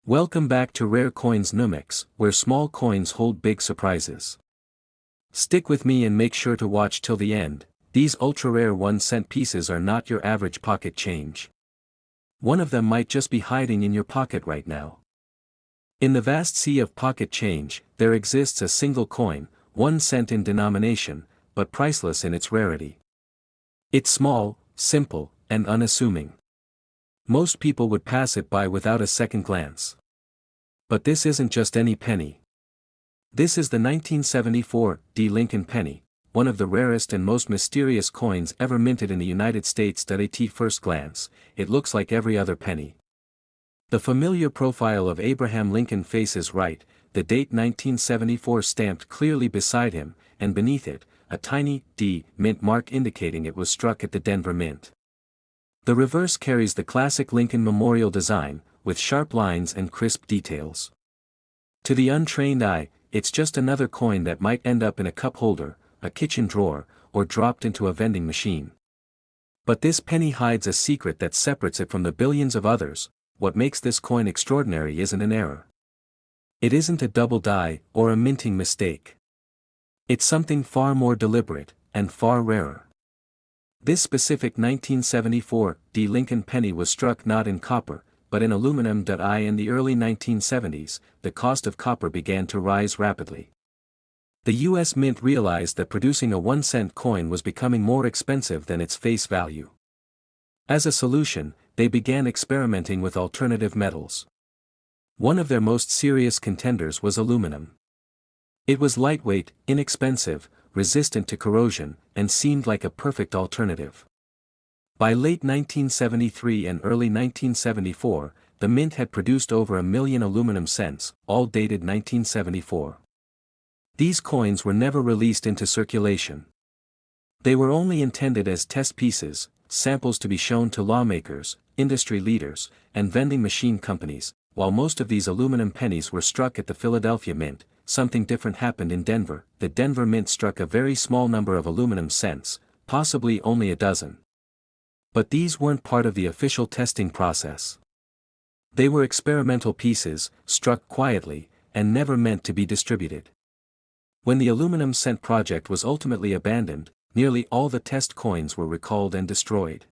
Welcome back to Rare Coins Numix, where small coins hold big surprises. Stick with me and make sure to watch till the end. These ultra-rare 1-cent pieces are not your average pocket change. One of them might just be hiding in your pocket right now. In the vast sea of pocket change, there exists a single coin, 1 cent in denomination, but priceless in its rarity. It's small, simple, and unassuming. Most people would pass it by without a second glance. But this isn't just any penny. This is the 1974 D. Lincoln penny, one of the rarest and most mysterious coins ever minted in the United States. At first glance, it looks like every other penny. The familiar profile of Abraham Lincoln faces right, the date 1974 stamped clearly beside him, and beneath it, a tiny D mint mark indicating it was struck at the Denver Mint. The reverse carries the classic Lincoln memorial design, with sharp lines and crisp details. To the untrained eye, it's just another coin that might end up in a cup holder, a kitchen drawer, or dropped into a vending machine. But this penny hides a secret that separates it from the billions of others. What makes this coin extraordinary isn't an error. It isn't a double die or a minting mistake. It's something far more deliberate, and far rarer. This specific 1974 D. Lincoln penny was struck not in copper, but in aluminum. In the early 1970s, the cost of copper began to rise rapidly. The U.S. Mint realized that producing a 1-cent coin was becoming more expensive than its face value. As a solution, they began experimenting with alternative metals. One of their most serious contenders was aluminum. It was lightweight, inexpensive, resistant to corrosion, and seemed like a perfect alternative. By late 1973 and early 1974, the Mint had produced over 1 million aluminum cents, all dated 1974. These coins were never released into circulation. They were only intended as test pieces, samples to be shown to lawmakers, industry leaders, and vending machine companies. While most of these aluminum pennies were struck at the Philadelphia Mint, something different happened in Denver. The Denver Mint struck a very small number of aluminum cents, possibly only a dozen. But these weren't part of the official testing process. They were experimental pieces, struck quietly, and never meant to be distributed. When the aluminum cent project was ultimately abandoned, nearly all the test coins were recalled and destroyed.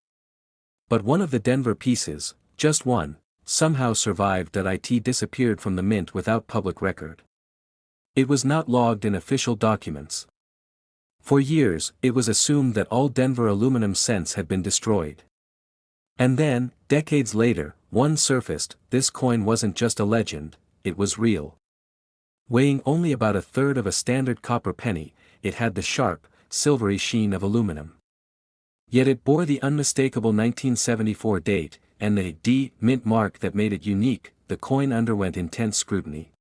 But one of the Denver pieces, just one, somehow survived. It disappeared from the Mint without public record. It was not logged in official documents. For years, it was assumed that all Denver aluminum cents had been destroyed. And then, decades later, one surfaced. This coin wasn't just a legend, it was real. Weighing only about a third of a standard copper penny, it had the sharp, silvery sheen of aluminum. Yet it bore the unmistakable 1974 date, and the D. Mint mark that made it unique. The coin underwent intense scrutiny.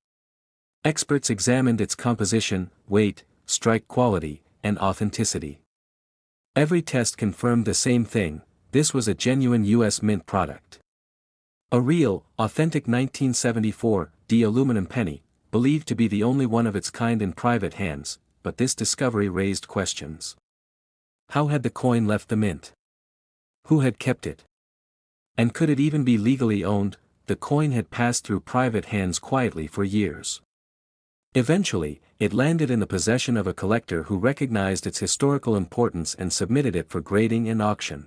Experts examined its composition, weight, strike quality, and authenticity. Every test confirmed the same thing: this was a genuine U.S. Mint product. A real, authentic 1974 D. aluminum penny, believed to be the only one of its kind in private hands. But this discovery raised questions. How had the coin left the Mint? Who had kept it? And could it even be legally owned? The coin had passed through private hands quietly for years. Eventually, it landed in the possession of a collector who recognized its historical importance and submitted it for grading and auction.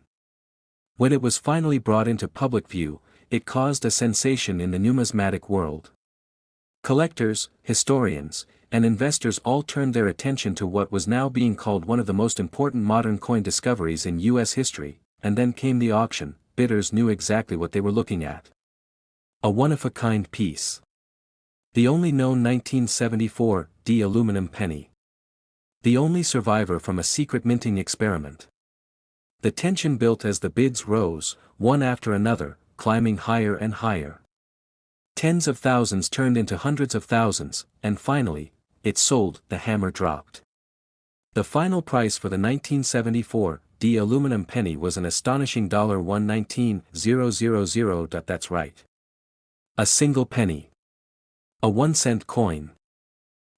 When it was finally brought into public view, it caused a sensation in the numismatic world. Collectors, historians, and investors all turned their attention to what was now being called one of the most important modern coin discoveries in U.S. history, and then came the auction. Bidders knew exactly what they were looking at. A one-of-a-kind piece. The only known 1974 D. aluminum penny. The only survivor from a secret minting experiment. The tension built as the bids rose, one after another, climbing higher and higher. Tens of thousands turned into hundreds of thousands, and finally, it sold. The hammer dropped. The final price for the 1974 D. aluminum penny was an astonishing $119,000. That's right. A single penny. A 1-cent coin.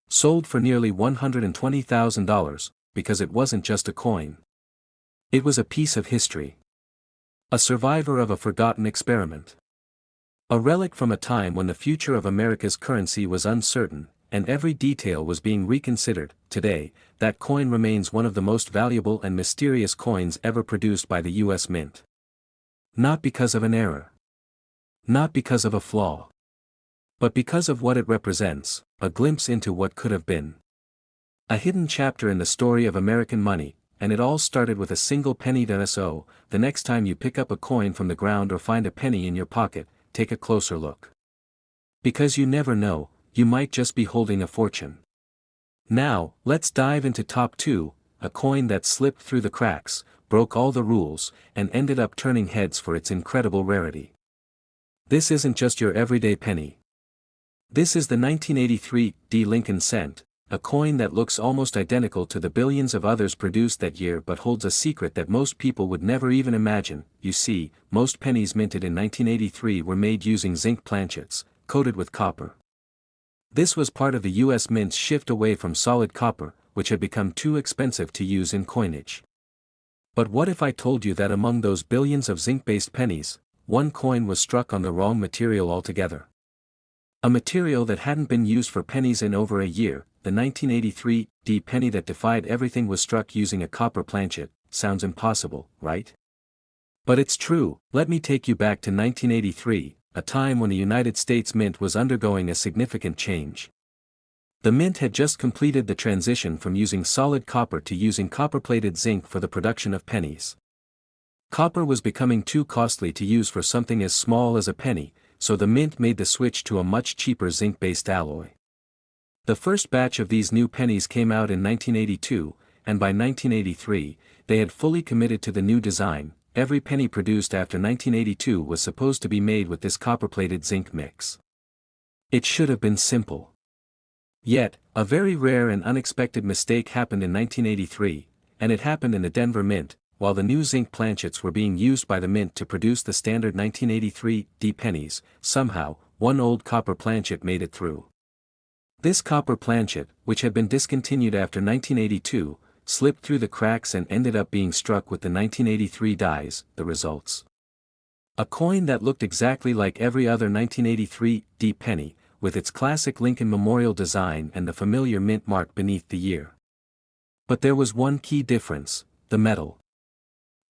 Sold for nearly $120,000, because it wasn't just a coin. It was a piece of history. A survivor of a forgotten experiment. A relic from a time when the future of America's currency was uncertain, and every detail was being reconsidered. Today, that coin remains one of the most valuable and mysterious coins ever produced by the U.S. Mint. Not because of an error. Not because of a flaw. But because of what it represents, a glimpse into what could have been. A hidden chapter in the story of American money, and it all started with a single penny. So, the next time you pick up a coin from the ground or find a penny in your pocket, take a closer look. Because you never know, you might just be holding a fortune. Now, let's dive into top 2, a coin that slipped through the cracks, broke all the rules, and ended up turning heads for its incredible rarity. This isn't just your everyday penny. This is the 1983 D Lincoln cent, a coin that looks almost identical to the billions of others produced that year but holds a secret that most people would never even imagine. You see, most pennies minted in 1983 were made using zinc planchets, coated with copper. This was part of the U.S. Mint's shift away from solid copper, which had become too expensive to use in coinage. But what if I told you that among those billions of zinc-based pennies, one coin was struck on the wrong material altogether? A material that hadn't been used for pennies in over a year. The 1983 D penny that defied everything was struck using a copper planchet. Sounds impossible, right? But it's true. Let me take you back to 1983, a time when the United States Mint was undergoing a significant change. The Mint had just completed the transition from using solid copper to using copper-plated zinc for the production of pennies. Copper was becoming too costly to use for something as small as a penny, so the Mint made the switch to a much cheaper zinc-based alloy. The first batch of these new pennies came out in 1982, and by 1983, they had fully committed to the new design. Every penny produced after 1982 was supposed to be made with this copper-plated zinc mix. It should have been simple. Yet, a very rare and unexpected mistake happened in 1983, and it happened in the Denver Mint, while the new zinc planchets were being used by the Mint to produce the standard 1983 D pennies. Somehow, one old copper planchet made it through. This copper planchet, which had been discontinued after 1982, slipped through the cracks and ended up being struck with the 1983 dies. The results. A coin that looked exactly like every other 1983 D penny, with its classic Lincoln Memorial design and the familiar mint mark beneath the year. But there was one key difference: the metal.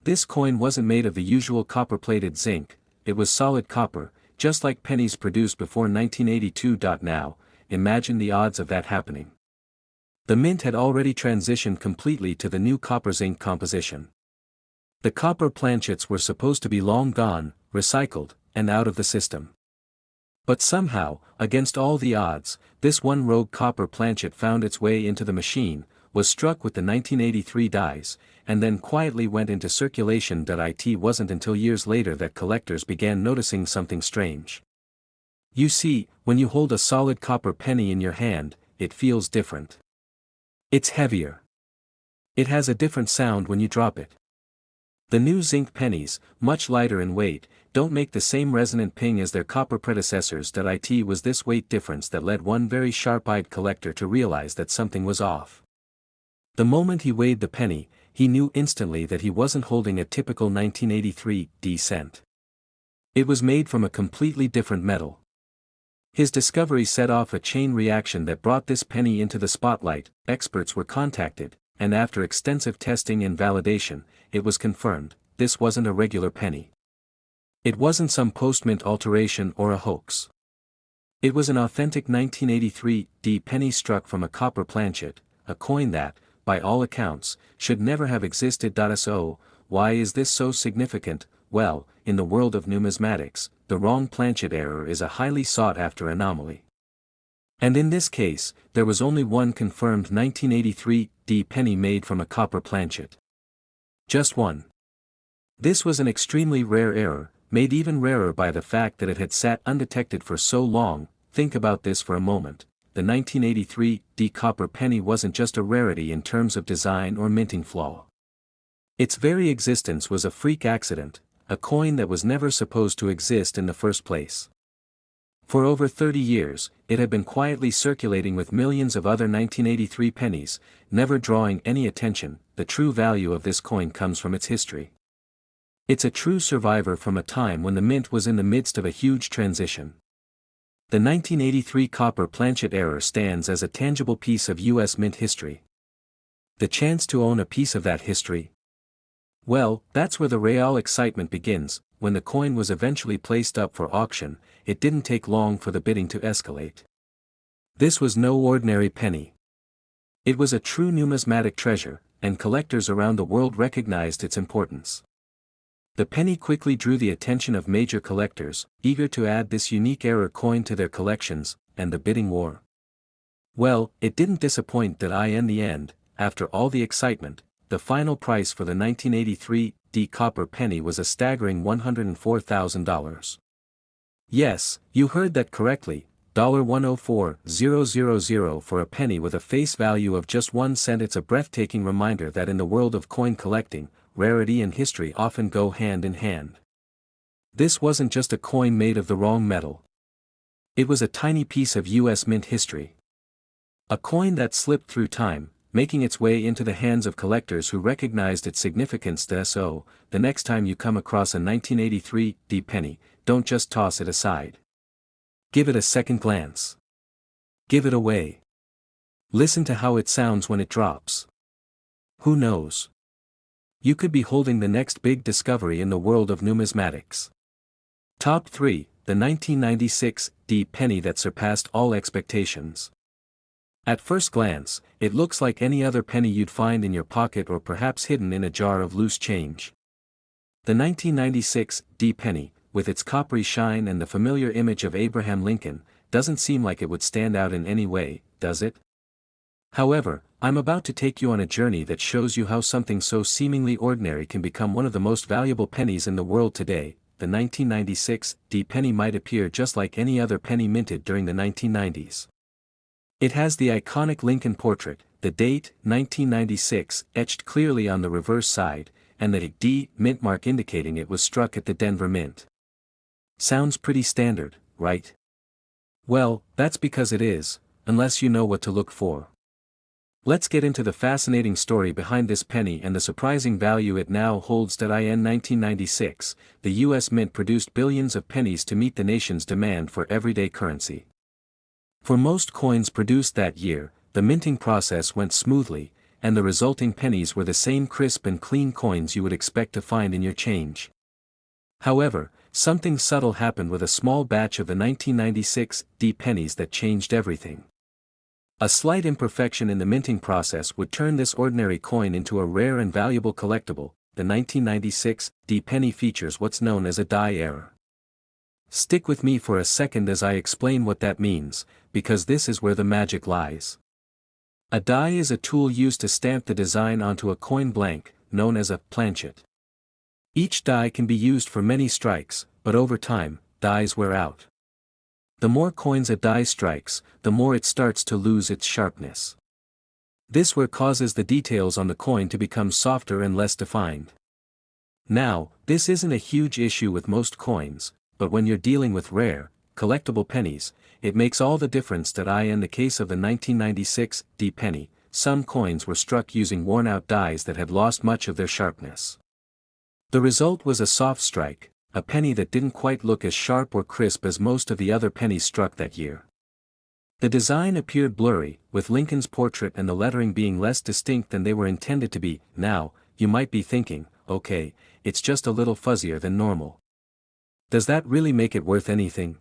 This coin wasn't made of the usual copper-plated zinc, it was solid copper, just like pennies produced before 1982. Now, imagine the odds of that happening. The Mint had already transitioned completely to the new copper-zinc composition. The copper planchets were supposed to be long gone, recycled, and out of the system. But somehow, against all the odds, this one rogue copper planchet found its way into the machine, was struck with the 1983 dies, and then quietly went into circulation. It wasn't until years later that collectors began noticing something strange. You see, when you hold a solid copper penny in your hand, it feels different. It's heavier. It has a different sound when you drop it. The new zinc pennies, much lighter in weight, don't make the same resonant ping as their copper predecessors. It was this weight difference that led one very sharp-eyed collector to realize that something was off. The moment he weighed the penny, he knew instantly that he wasn't holding a typical 1983 D cent. It was made from a completely different metal. His discovery set off a chain reaction that brought this penny into the spotlight. Experts were contacted, and after extensive testing and validation, it was confirmed, this wasn't a regular penny. It wasn't some post-mint alteration or a hoax. It was an authentic 1983 D penny struck from a copper planchet, a coin that, by all accounts, should never have existed. So, why is this so significant? Well, in the world of numismatics, the wrong planchet error is a highly sought-after anomaly. And in this case, there was only one confirmed 1983 D penny made from a copper planchet. Just one. This was an extremely rare error, made even rarer by the fact that it had sat undetected for so long. Think about this for a moment. The 1983 D copper penny wasn't just a rarity in terms of design or minting flaw. Its very existence was a freak accident, a coin that was never supposed to exist in the first place. For over 30 years, it had been quietly circulating with millions of other 1983 pennies, never drawing any attention. The true value of this coin comes from its history. It's a true survivor from a time when the mint was in the midst of a huge transition. The 1983 copper planchet error stands as a tangible piece of US mint history. The chance to own a piece of that history? Well, that's where the real excitement begins. When the coin was eventually placed up for auction, it didn't take long for the bidding to escalate. This was no ordinary penny. It was a true numismatic treasure, and collectors around the world recognized its importance. The penny quickly drew the attention of major collectors, eager to add this unique error coin to their collections, and the bidding war. Well, it didn't disappoint that in the end, after all the excitement, the final price for the 1983 D copper penny was a staggering $104,000. Yes, you heard that correctly, $104,000 for a penny with a face value of just 1 cent. It's a breathtaking reminder that in the world of coin collecting, rarity and history often go hand in hand. This wasn't just a coin made of the wrong metal. It was a tiny piece of US mint history. A coin that slipped through time, making its way into the hands of collectors who recognized its significance. So, the next time you come across a 1983 D penny, don't just toss it aside. Give it a second glance. Give it away. Listen to how it sounds when it drops. Who knows? You could be holding the next big discovery in the world of numismatics. Top 3, the 1996 D penny that surpassed all expectations. At first glance, it looks like any other penny you'd find in your pocket or perhaps hidden in a jar of loose change. The 1996 D penny, with its coppery shine and the familiar image of Abraham Lincoln, doesn't seem like it would stand out in any way, does it? However, I'm about to take you on a journey that shows you how something so seemingly ordinary can become one of the most valuable pennies in the world today. The 1996 D penny might appear just like any other penny minted during the 1990s. It has the iconic Lincoln portrait, the date, 1996, etched clearly on the reverse side, and the D mint mark indicating it was struck at the Denver Mint. Sounds pretty standard, right? Well, that's because it is, unless you know what to look for. Let's get into the fascinating story behind this penny and the surprising value it now holds. In 1996, the US Mint produced billions of pennies to meet the nation's demand for everyday currency. For most coins produced that year, the minting process went smoothly, and the resulting pennies were the same crisp and clean coins you would expect to find in your change. However, something subtle happened with a small batch of the 1996 D pennies that changed everything. A slight imperfection in the minting process would turn this ordinary coin into a rare and valuable collectible. The 1996 D penny features what's known as a die error. Stick with me for a second as I explain what that means, because this is where the magic lies. A die is a tool used to stamp the design onto a coin blank, known as a planchet. Each die can be used for many strikes, but over time, dies wear out. The more coins a die strikes, the more it starts to lose its sharpness. This wear causes the details on the coin to become softer and less defined. Now, this isn't a huge issue with most coins, but when you're dealing with rare, collectible pennies, it makes all the difference. In the case of the 1996 D penny, some coins were struck using worn-out dies that had lost much of their sharpness. The result was a soft strike, a penny that didn't quite look as sharp or crisp as most of the other pennies struck that year. The design appeared blurry, with Lincoln's portrait and the lettering being less distinct than they were intended to be. Now, you might be thinking, okay, it's just a little fuzzier than normal. Does that really make it worth anything?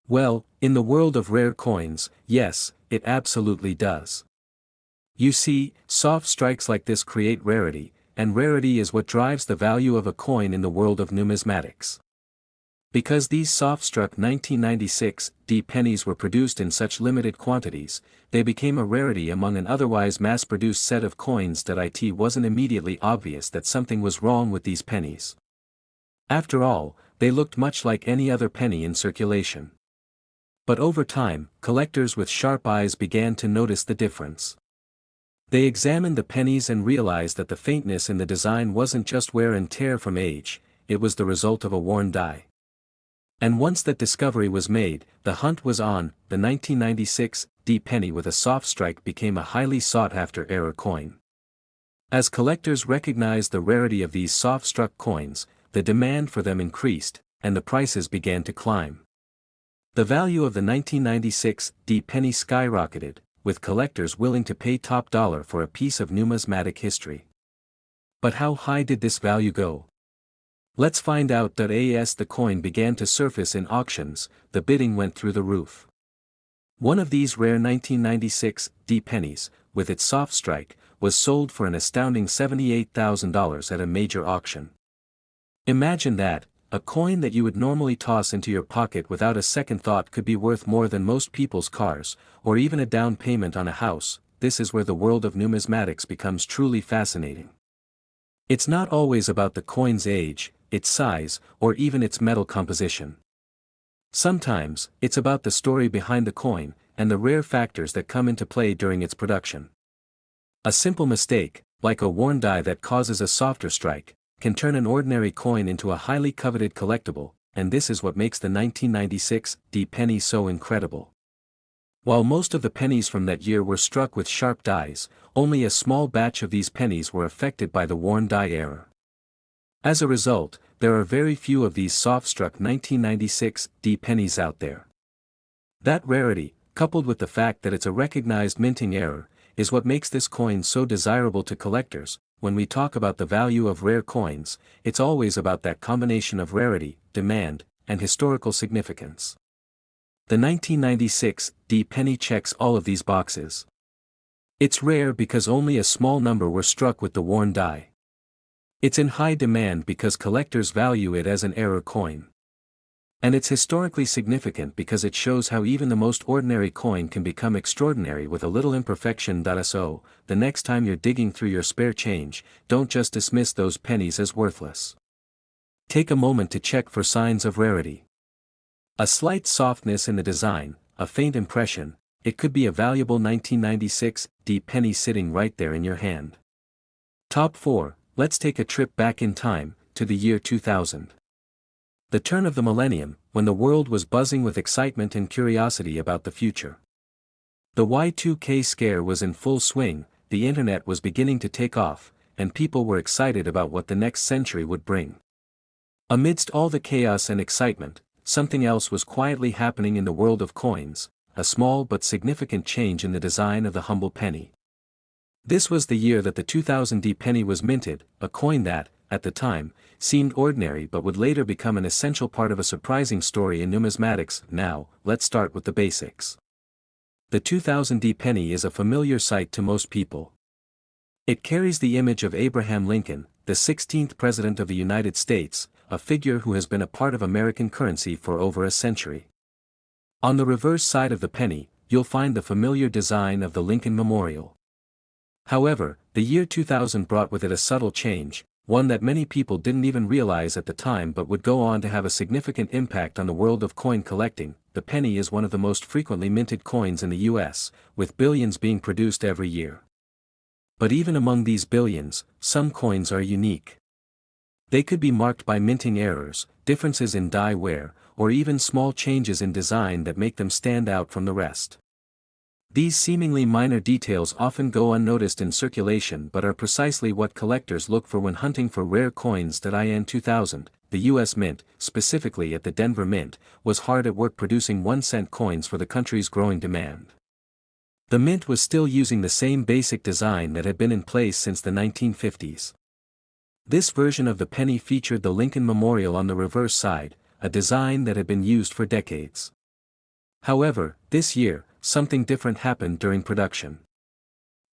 Well, in the world of rare coins, yes, it absolutely does. You see, soft strikes like this create rarity, and rarity is what drives the value of a coin in the world of numismatics. Because these soft-struck 1996 D pennies were produced in such limited quantities, they became a rarity among an otherwise mass-produced set of coins. It wasn't immediately obvious that something was wrong with these pennies. After all, they looked much like any other penny in circulation. But over time, collectors with sharp eyes began to notice the difference. They examined the pennies and realized that the faintness in the design wasn't just wear and tear from age, it was the result of a worn die. And once that discovery was made, the hunt was on. The 1996 D penny with a soft strike became a highly sought-after error coin. As collectors recognized the rarity of these soft-struck coins, the demand for them increased, and the prices began to climb. The value of the 1996 D penny skyrocketed, with collectors willing to pay top dollar for a piece of numismatic history. But how high did this value go? Let's find out. As the coin began to surface in auctions, the bidding went through the roof. One of these rare 1996 D pennies, with its soft strike, was sold for an astounding $78,000 at a major auction. Imagine that, a coin that you would normally toss into your pocket without a second thought could be worth more than most people's cars, or even a down payment on a house. This is where the world of numismatics becomes truly fascinating. It's not always about the coin's age, its size, or even its metal composition. Sometimes, it's about the story behind the coin, and the rare factors that come into play during its production. A simple mistake, like a worn die that causes a softer strike, can turn an ordinary coin into a highly coveted collectible, and this is what makes the 1996 D penny so incredible. While most of the pennies from that year were struck with sharp dies, only a small batch of these pennies were affected by the worn die error. As a result, there are very few of these soft-struck 1996 D pennies out there. That rarity, coupled with the fact that it's a recognized minting error, is what makes this coin so desirable to collectors. When we talk about the value of rare coins, it's always about that combination of rarity, demand, and historical significance. The 1996 D penny checks all of these boxes. It's rare because only a small number were struck with the worn die. It's in high demand because collectors value it as an error coin. And it's historically significant because it shows how even the most ordinary coin can become extraordinary with a little imperfection. So, the next time you're digging through your spare change, don't just dismiss those pennies as worthless. Take a moment to check for signs of rarity. A slight softness in the design, a faint impression, it could be a valuable 1996 D penny sitting right there in your hand. Top 4, let's take a trip back in time, to the year 2000. The turn of the millennium, when the world was buzzing with excitement and curiosity about the future. The Y2K scare was in full swing, the internet was beginning to take off, and people were excited about what the next century would bring. Amidst all the chaos and excitement, something else was quietly happening in the world of coins, a small but significant change in the design of the humble penny. This was the year that the 2000 D penny was minted, a coin that, at the time, seemed ordinary but would later become an essential part of a surprising story in numismatics. Now, let's start with the basics. The 2000 D penny is a familiar sight to most people. It carries the image of Abraham Lincoln, the 16th President of the United States, a figure who has been a part of American currency for over a century. On the reverse side of the penny, you'll find the familiar design of the Lincoln Memorial. However, the year 2000 brought with it a subtle change, one that many people didn't even realize at the time but would go on to have a significant impact on the world of coin collecting. The penny is one of the most frequently minted coins in the US, with billions being produced every year. But even among these billions, some coins are unique. They could be marked by minting errors, differences in die wear, or even small changes in design that make them stand out from the rest. These seemingly minor details often go unnoticed in circulation but are precisely what collectors look for when hunting for rare coins. In 2000, the U.S. Mint, specifically at the Denver Mint, was hard at work producing 1-cent coins for the country's growing demand. The Mint was still using the same basic design that had been in place since the 1950s. This version of the penny featured the Lincoln Memorial on the reverse side, a design that had been used for decades. However, this year, something different happened during production.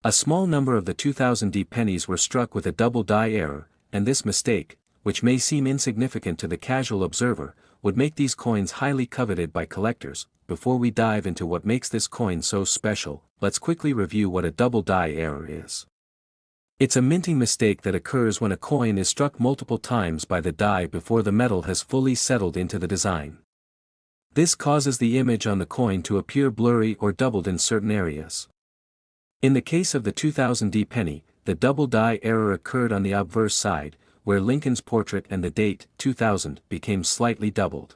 A small number of the 2000 D pennies were struck with a double die error, and this mistake, which may seem insignificant to the casual observer, would make these coins highly coveted by collectors. Before we dive into what makes this coin so special, let's quickly review what a double die error is. It's a minting mistake that occurs when a coin is struck multiple times by the die before the metal has fully settled into the design. This causes the image on the coin to appear blurry or doubled in certain areas. In the case of the 2000 D penny, the double die error occurred on the obverse side, where Lincoln's portrait and the date, 2000, became slightly doubled.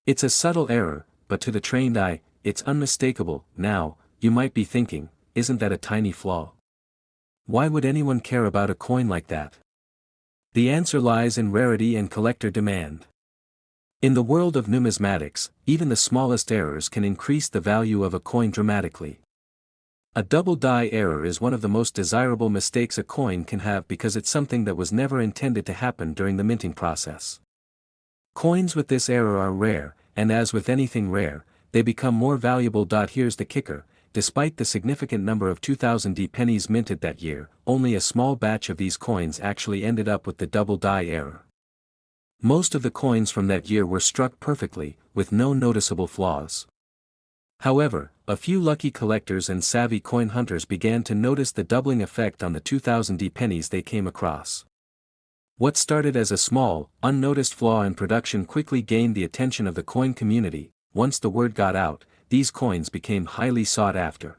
It's a subtle error, but to the trained eye, it's unmistakable. Now, you might be thinking, isn't that a tiny flaw? Why would anyone care about a coin like that? The answer lies in rarity and collector demand. In the world of numismatics, even the smallest errors can increase the value of a coin dramatically. A double die error is one of the most desirable mistakes a coin can have because it's something that was never intended to happen during the minting process. Coins with this error are rare, and as with anything rare, they become more valuable. Here's the kicker: despite the significant number of 2000 pennies minted that year, only a small batch of these coins actually ended up with the double die error. Most of the coins from that year were struck perfectly, with no noticeable flaws. However, a few lucky collectors and savvy coin hunters began to notice the doubling effect on the 2000 pennies they came across. What started as a small, unnoticed flaw in production quickly gained the attention of the coin community. Once the word got out, these coins became highly sought after.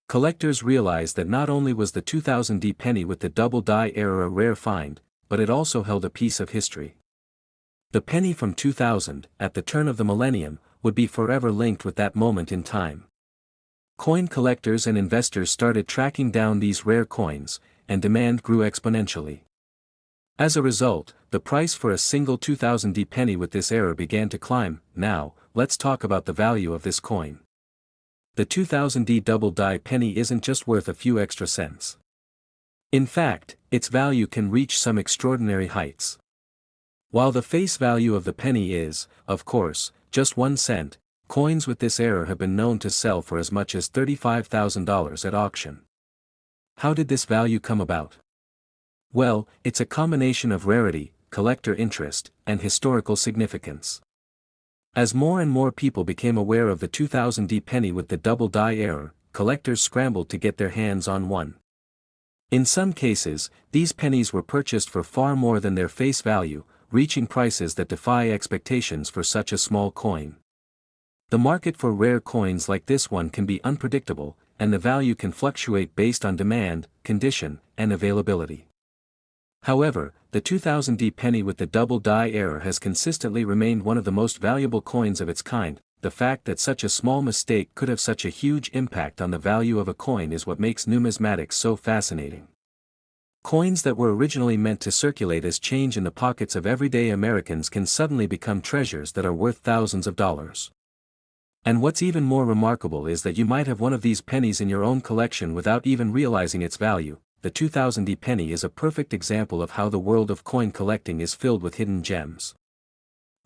Collectors realized that not only was the 2000 penny with the double die error a rare find, but it also held a piece of history. The penny from 2000, at the turn of the millennium, would be forever linked with that moment in time. Coin collectors and investors started tracking down these rare coins, and demand grew exponentially. As a result, the price for a single 2000 penny with this error began to climb. Now, let's talk about the value of this coin. The 2000 double die penny isn't just worth a few extra cents. In fact, its value can reach some extraordinary heights. While the face value of the penny is, of course, just 1 cent, coins with this error have been known to sell for as much as $35,000 at auction. How did this value come about? Well, it's a combination of rarity, collector interest, and historical significance. As more and more people became aware of the 2000 penny with the double die error, collectors scrambled to get their hands on one. In some cases, these pennies were purchased for far more than their face value, reaching prices that defy expectations for such a small coin. The market for rare coins like this one can be unpredictable, and the value can fluctuate based on demand, condition, and availability. However, the 2000 penny with the double die error has consistently remained one of the most valuable coins of its kind. The fact that such a small mistake could have such a huge impact on the value of a coin is what makes numismatics so fascinating. Coins that were originally meant to circulate as change in the pockets of everyday Americans can suddenly become treasures that are worth thousands of dollars. And what's even more remarkable is that you might have one of these pennies in your own collection without even realizing its value. The 2000 penny is a perfect example of how the world of coin collecting is filled with hidden gems.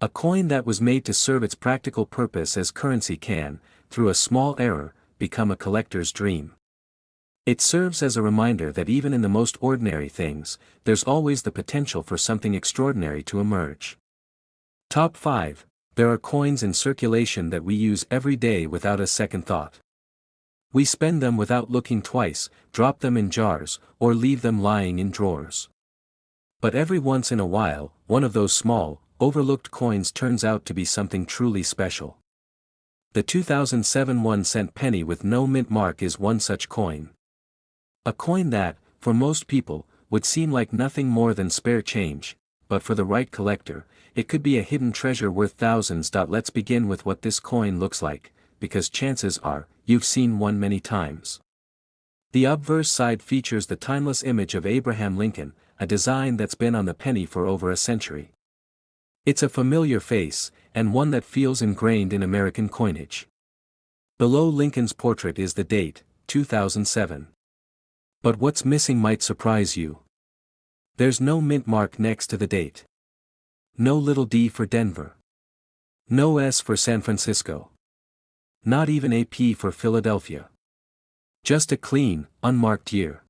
A coin that was made to serve its practical purpose as currency can, through a small error, become a collector's dream. It serves as a reminder that even in the most ordinary things, there's always the potential for something extraordinary to emerge. Top 5. There are coins in circulation that we use every day without a second thought. We spend them without looking twice, drop them in jars, or leave them lying in drawers. But every once in a while, one of those small, overlooked coins turns out to be something truly special. The 2007 1-cent penny with no mint mark is one such coin. A coin that, for most people, would seem like nothing more than spare change, but for the right collector, it could be a hidden treasure worth thousands. Let's begin with what this coin looks like, because chances are, you've seen one many times. The obverse side features the timeless image of Abraham Lincoln, a design that's been on the penny for over a century. It's a familiar face, and one that feels ingrained in American coinage. Below Lincoln's portrait is the date, 2007. But what's missing might surprise you. There's no mint mark next to the date. No little D for Denver. No S for San Francisco. Not even a P for Philadelphia. Just a clean, unmarked year.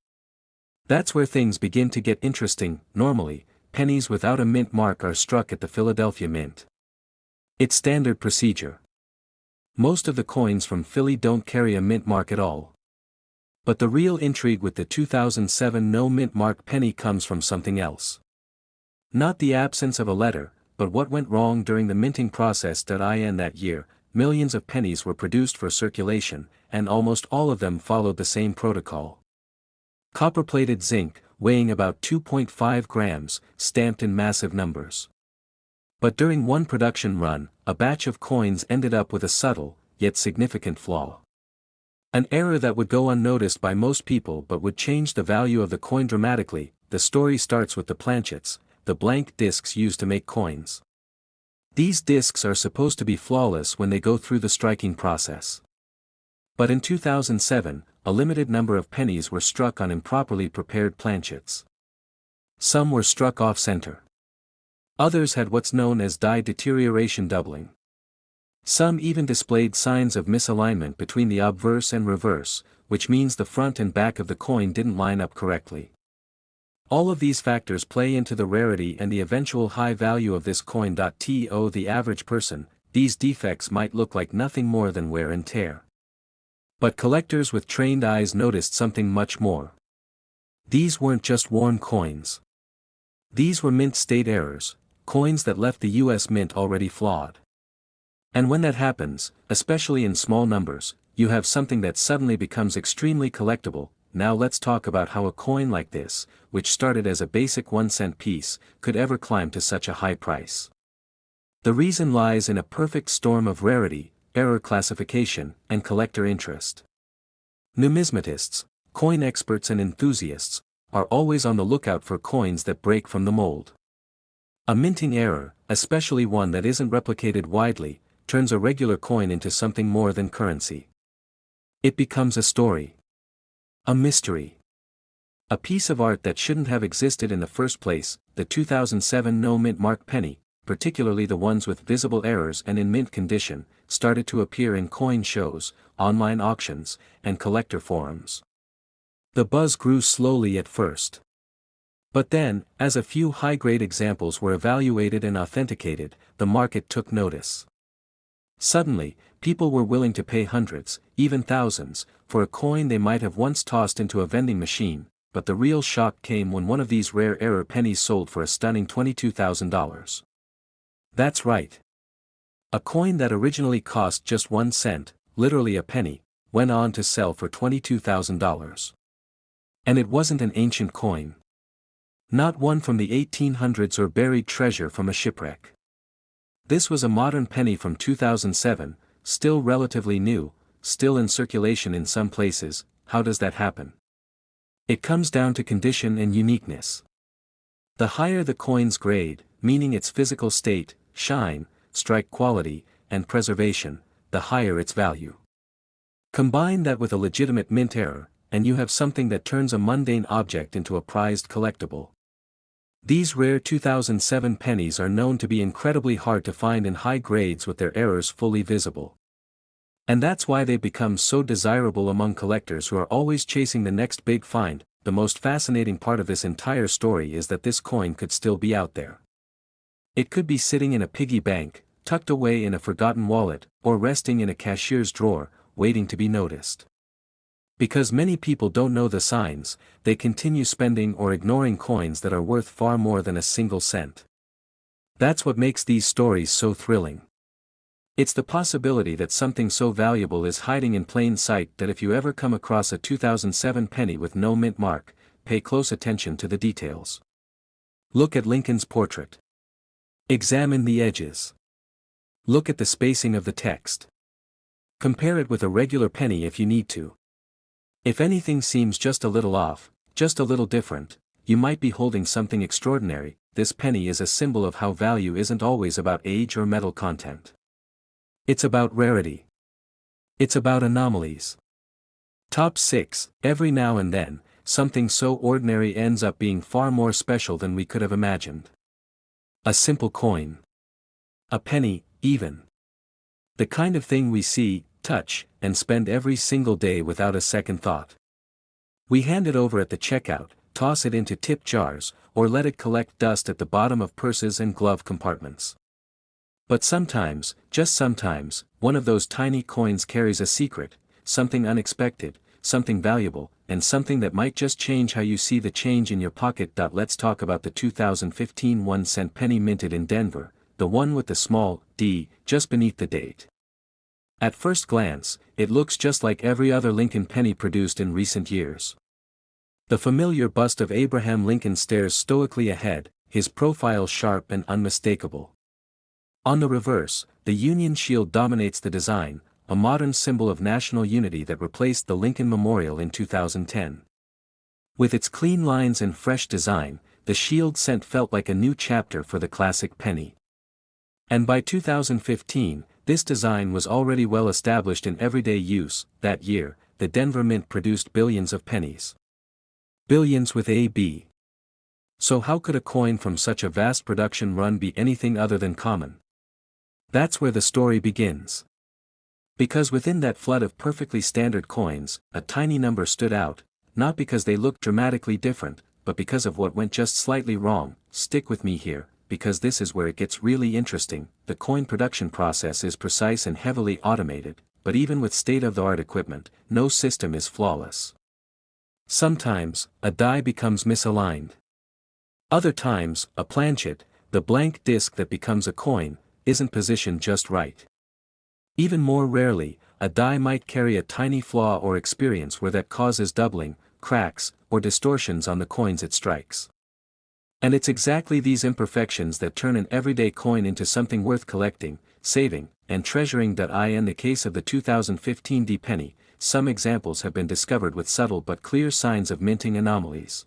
That's where things begin to get interesting. Normally, pennies without a mint mark are struck at the Philadelphia Mint. It's standard procedure. Most of the coins from Philly don't carry a mint mark at all. But the real intrigue with the 2007 no mint mark penny comes from something else. Not the absence of a letter, but what went wrong during the minting process. In that year, millions of pennies were produced for circulation, and almost all of them followed the same protocol. Copper-plated zinc, weighing about 2.5 grams, stamped in massive numbers. But during one production run, a batch of coins ended up with a subtle, yet significant flaw. An error that would go unnoticed by most people but would change the value of the coin dramatically. the story starts with the planchets, the blank discs used to make coins. These discs are supposed to be flawless when they go through the striking process. But in 2007, a limited number of pennies were struck on improperly prepared planchets. Some were struck off-center. Others had what's known as die deterioration doubling. Some even displayed signs of misalignment between the obverse and reverse, which means the front and back of the coin didn't line up correctly. All of these factors play into the rarity and the eventual high value of this coin. To the average person, these defects might look like nothing more than wear and tear. But collectors with trained eyes noticed something much more. These weren't just worn coins. These were mint state errors, coins that left the US Mint already flawed. And when that happens, especially in small numbers, you have something that suddenly becomes extremely collectible. Now let's talk about how a coin like this, which started as a basic 1-cent piece, could ever climb to such a high price. The reason lies in a perfect storm of rarity, error classification, and collector interest. Numismatists, coin experts and enthusiasts, are always on the lookout for coins that break from the mold. A minting error, especially one that isn't replicated widely, turns a regular coin into something more than currency. It becomes a story. A mystery. A piece of art that shouldn't have existed in the first place. The 2007 no-mint mark penny, particularly the ones with visible errors and in mint condition, started to appear in coin shows, online auctions, and collector forums. The buzz grew slowly at first. But then, as a few high-grade examples were evaluated and authenticated, the market took notice. Suddenly, people were willing to pay hundreds, even thousands, for a coin they might have once tossed into a vending machine, but the real shock came when one of these rare error pennies sold for a stunning $22,000. That's right. A coin that originally cost just 1 cent, literally a penny, went on to sell for $22,000. And it wasn't an ancient coin. Not one from the 1800s or buried treasure from a shipwreck. This was a modern penny from 2007, still relatively new, still in circulation in some places. How does that happen? It comes down to condition and uniqueness. The higher the coin's grade, meaning its physical state, shine, strike quality, and preservation, the higher its value. Combine that with a legitimate mint error, and you have something that turns a mundane object into a prized collectible. These rare 2007 pennies are known to be incredibly hard to find in high grades with their errors fully visible. And that's why they've become so desirable among collectors who are always chasing the next big find. The most fascinating part of this entire story is that this coin could still be out there. It could be sitting in a piggy bank, tucked away in a forgotten wallet, or resting in a cashier's drawer, waiting to be noticed. Because many people don't know the signs, they continue spending or ignoring coins that are worth far more than a single cent. That's what makes these stories so thrilling. It's the possibility that something so valuable is hiding in plain sight that if you ever come across a 2007 penny with no mint mark, pay close attention to the details. Look at Lincoln's portrait. Examine the edges. Look at the spacing of the text. Compare it with a regular penny if you need to. If anything seems just a little off, just a little different, you might be holding something extraordinary. This penny is a symbol of how value isn't always about age or metal content. It's about rarity. It's about anomalies. Top 6. Every now and then, something so ordinary ends up being far more special than we could have imagined. A simple coin. A penny, even. The kind of thing we see, touch, and spend every single day without a second thought. We hand it over at the checkout, toss it into tip jars, or let it collect dust at the bottom of purses and glove compartments. But sometimes, just sometimes, one of those tiny coins carries a secret, something unexpected, something valuable, and something that might just change how you see the change in your pocket. Let's talk about the 2015 1-cent penny minted in Denver, the one with the small d just beneath the date. At first glance, it looks just like every other Lincoln penny produced in recent years. The familiar bust of Abraham Lincoln stares stoically ahead, his profile sharp and unmistakable. On the reverse, the Union Shield dominates the design, a modern symbol of national unity that replaced the Lincoln Memorial in 2010. With its clean lines and fresh design, the shield cent felt like a new chapter for the classic penny. And by 2015, this design was already well established in everyday use. That year, the Denver Mint produced billions of pennies. Billions with a B. So how could a coin from such a vast production run be anything other than common? That's where the story begins. Because within that flood of perfectly standard coins, a tiny number stood out, not because they looked dramatically different, but because of what went just slightly wrong. Stick with me here, because this is where it gets really interesting. The coin production process is precise and heavily automated, but even with state-of-the-art equipment, no system is flawless. Sometimes, a die becomes misaligned. Other times, a planchet, the blank disc that becomes a coin, isn't positioned just right. Even more rarely, a die might carry a tiny flaw or experience where that causes doubling, cracks, or distortions on the coins it strikes. And it's exactly these imperfections that turn an everyday coin into something worth collecting, saving, and treasuring. In the case of the 2015 D penny, some examples have been discovered with subtle but clear signs of minting anomalies.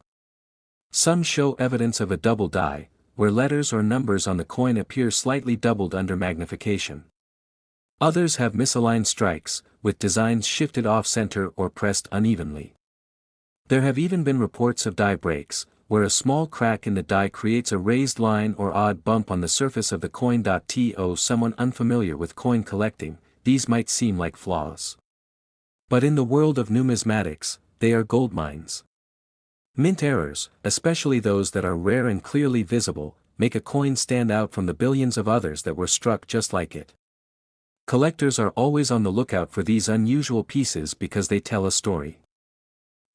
Some show evidence of a double die, where letters or numbers on the coin appear slightly doubled under magnification. Others have misaligned strikes, with designs shifted off-center or pressed unevenly. There have even been reports of die breaks, where a small crack in the die creates a raised line or odd bump on the surface of the coin. To someone unfamiliar with coin collecting, these might seem like flaws. But in the world of numismatics, they are goldmines. Mint errors, especially those that are rare and clearly visible, make a coin stand out from the billions of others that were struck just like it. Collectors are always on the lookout for these unusual pieces because they tell a story.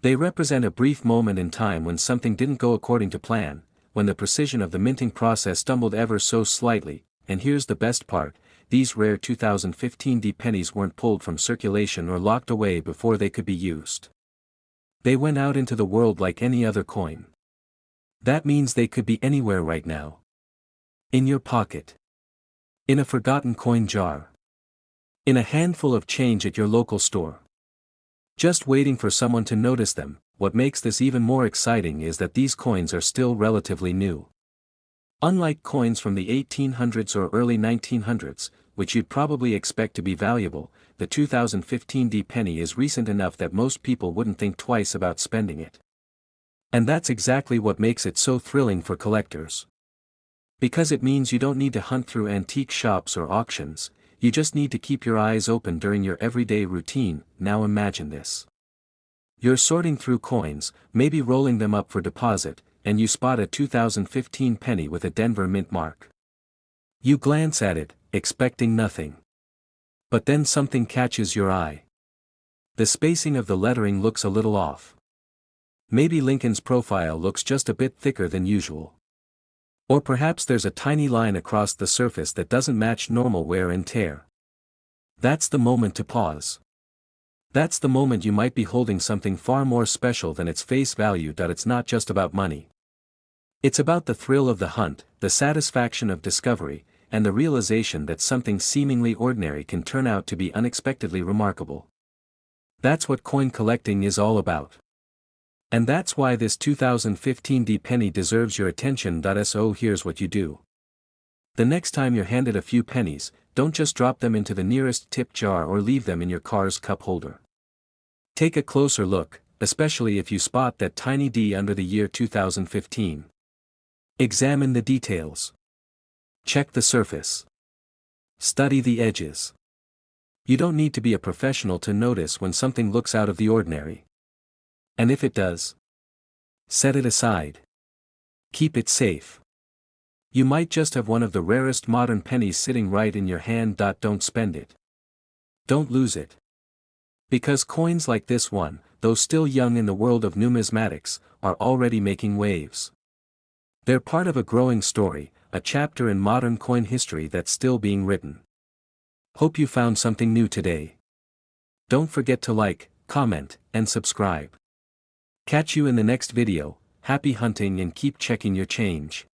They represent a brief moment in time when something didn't go according to plan, when the precision of the minting process stumbled ever so slightly. And here's the best part, these rare 2015 D pennies weren't pulled from circulation or locked away before they could be used. They went out into the world like any other coin. That means they could be anywhere right now. In your pocket. In a forgotten coin jar. In a handful of change at your local store. Just waiting for someone to notice them. What makes this even more exciting is that these coins are still relatively new. Unlike coins from the 1800s or early 1900s, which you'd probably expect to be valuable, the 2015 D penny is recent enough that most people wouldn't think twice about spending it. And that's exactly what makes it so thrilling for collectors. Because it means you don't need to hunt through antique shops or auctions, you just need to keep your eyes open during your everyday routine. Now imagine this. You're sorting through coins, maybe rolling them up for deposit, and you spot a 2015 penny with a Denver Mint mark. You glance at it, expecting nothing. But then something catches your eye. The spacing of the lettering looks a little off. Maybe Lincoln's profile looks just a bit thicker than usual. Or perhaps there's a tiny line across the surface that doesn't match normal wear and tear. That's the moment to pause. That's the moment you might be holding something far more special than its face value. It's not just about money. It's about the thrill of the hunt, the satisfaction of discovery, and the realization that something seemingly ordinary can turn out to be unexpectedly remarkable. That's what coin collecting is all about. And that's why this 2015 D penny deserves your attention. So here's what you do. The next time you're handed a few pennies, don't just drop them into the nearest tip jar or leave them in your car's cup holder. Take a closer look, especially if you spot that tiny D under the year 2015. Examine the details. Check the surface. Study the edges. You don't need to be a professional to notice when something looks out of the ordinary. And if it does, set it aside. Keep it safe. You might just have one of the rarest modern pennies sitting right in your hand. Don't spend it. Don't lose it. Because coins like this one, though still young in the world of numismatics, are already making waves. They're part of a growing story, a chapter in modern coin history that's still being written. Hope you found something new today. Don't forget to like, comment, and subscribe. Catch you in the next video. Happy hunting and keep checking your change.